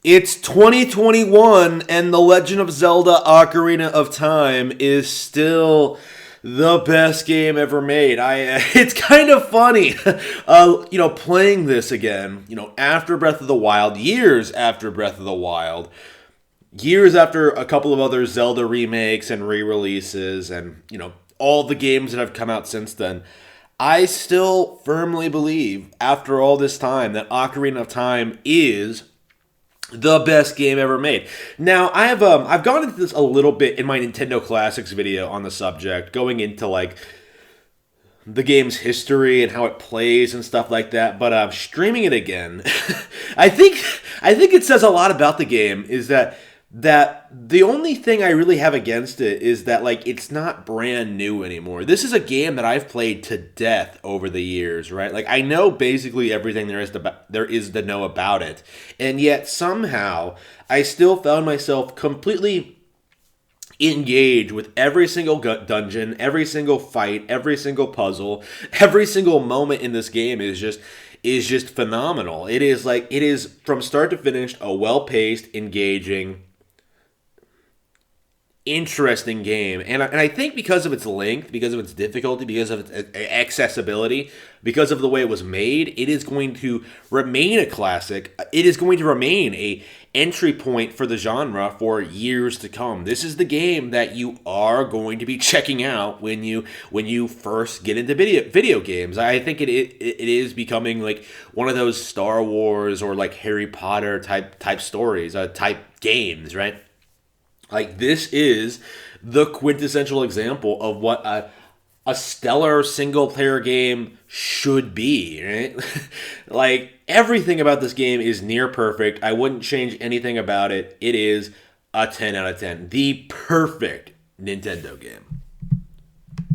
It's 2021, and The Legend of Zelda Ocarina of Time is still the best game ever made. It's kind of funny, playing this again, after Breath of the Wild, years after Breath of the Wild, years after a couple of other Zelda remakes and re-releases, and, all the games that have come out since then. I still firmly believe, after all this time, that Ocarina of Time is the best game ever made. Now, I've gone into this a little bit in my Nintendo Classics video on the subject, going into like the game's history and how it plays and stuff like that. But streaming it again, I think it says a lot about the game. Is that the only thing I really have against it is that like it's not brand new anymore. This is a game that I've played to death over the years, right? Like I know basically everything there is to know about it. And yet somehow I still found myself completely engaged with every single dungeon, every single fight, every single puzzle, every single moment in this game is just phenomenal. It is from start to finish a well-paced, engaging, interesting game. And I think because of its length, because of its difficulty, because of its accessibility, because of the way it was made, it is going to remain a classic. It is going to remain a entry point for the genre for years to come. This is the game that you are going to be checking out when you first get into video games. I think it is becoming like one of those Star Wars or like Harry Potter type stories, type games, right? Like, this is the quintessential example of what a stellar single-player game should be, right? Like, everything about this game is near perfect. I wouldn't change anything about it. It is a 10 out of 10. The perfect Nintendo game.